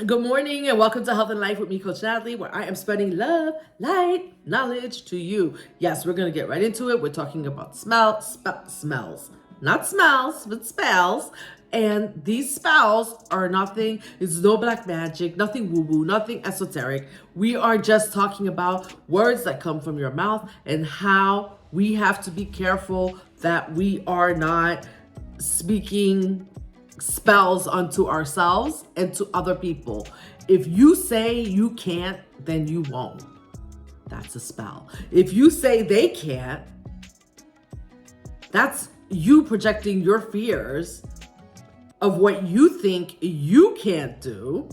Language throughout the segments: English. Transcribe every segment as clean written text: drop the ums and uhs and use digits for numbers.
Good morning and welcome to Health and Life with me, Coach Natalie, where I am spreading love, light, knowledge to you. Yes, we're going to get right into it. We're talking about smells, not smells, but spells. And these spells are nothing, it's no black magic, nothing woo-woo, nothing esoteric. We are just talking about words that come from your mouth and how we have to be careful that we are not speaking spells onto ourselves and to other people. If you say you can't, then you won't. That's a spell. If you say they can't, that's you projecting your fears of what you think you can't do,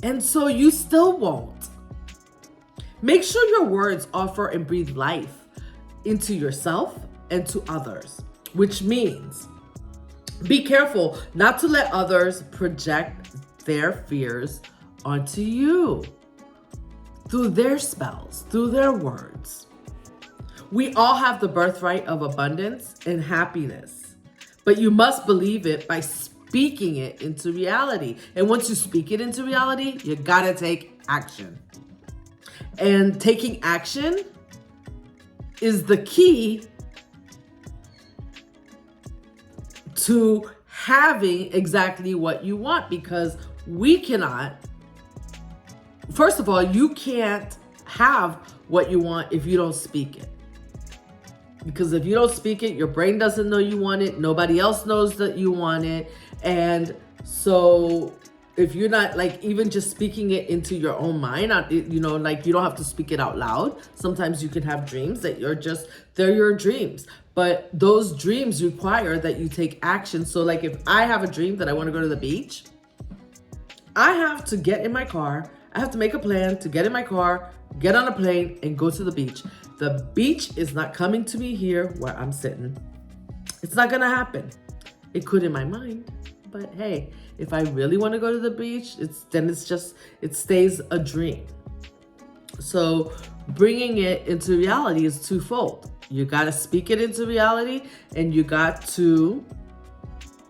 and so you still won't. Make sure your words offer and breathe life into yourself and to others, which means be careful not to let others project their fears onto you through their spells, through their words. We all have the birthright of abundance and happiness, but you must believe it by speaking it into reality. And once you speak it into reality, you gotta take action. And taking action is the key to having exactly what you want, because we cannot, first of all, you can't have what you want if you don't speak it. Because if you don't speak it, your brain doesn't know you want it. Nobody else knows that you want it. And so if you're not even just speaking it into your own mind, you don't have to speak it out loud. Sometimes you can have dreams that they're your dreams. But those dreams require that you take action. So if I have a dream that I want to go to the beach, I have to get in my car. I have to make a plan to get in my car, get on a plane, and go to the beach. The beach is not coming to me here where I'm sitting. It's not going to happen. It could in my mind. But hey, if I really want to go to the beach, it stays a dream. So bringing it into reality is twofold. You got to speak it into reality and you got to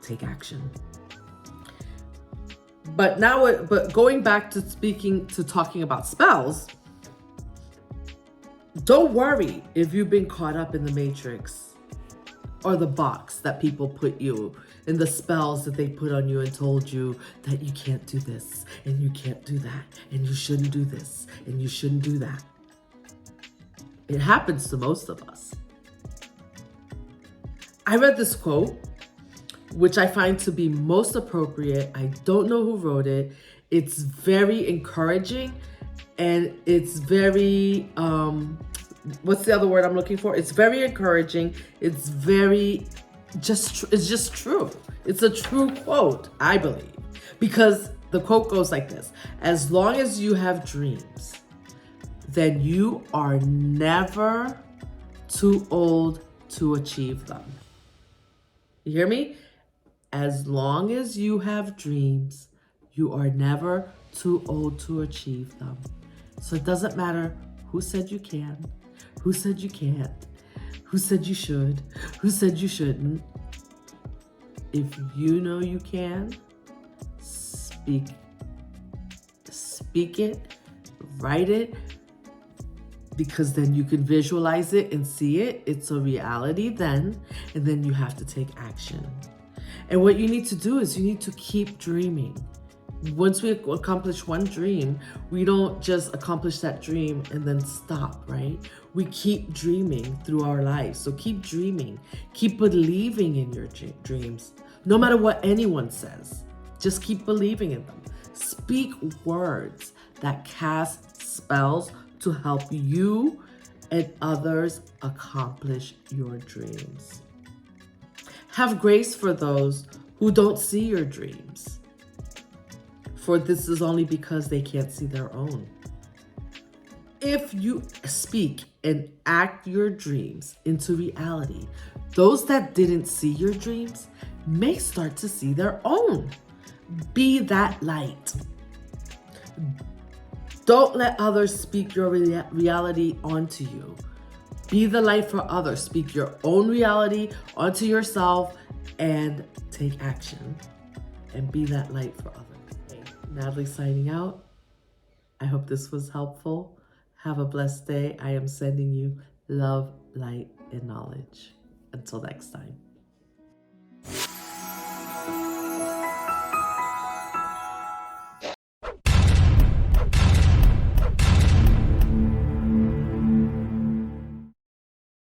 take action. But going back to talking about spells, don't worry if you've been caught up in the matrix or the box that people put you in, the spells that they put on you and told you that you can't do this and you can't do that and you shouldn't do this and you shouldn't do that. It happens to most of us. I read this quote, which I find to be most appropriate. I don't know who wrote it. It's very encouraging and it's very, what's the other word I'm looking for? It's very encouraging. It's just true. It's a true quote, I believe, because the quote goes like this: as long as you have dreams, then you are never too old to achieve them. You hear me? As long as you have dreams, you are never too old to achieve them. So it doesn't matter who said you can, who said you can't, who said you should, who said you shouldn't. If you know you can, speak it, write it, because then you can visualize it and see it. It's a reality then, and then you have to take action. And what you need to do is you need to keep dreaming. Once we accomplish one dream, we don't just accomplish that dream and then stop, right? We keep dreaming through our lives. So keep dreaming, keep believing in your dreams, no matter what anyone says. Just keep believing in them. Speak words that cast spells to help you and others accomplish your dreams. Have grace for those who don't see your dreams, for this is only because they can't see their own. If you speak and act your dreams into reality, those that didn't see your dreams may start to see their own. Be that light. Don't let others speak your reality onto you. Be the light for others. Speak your own reality onto yourself and take action. And be that light for others. Natalie signing out. I hope this was helpful. Have a blessed day. I am sending you love, light, and knowledge. Until next time.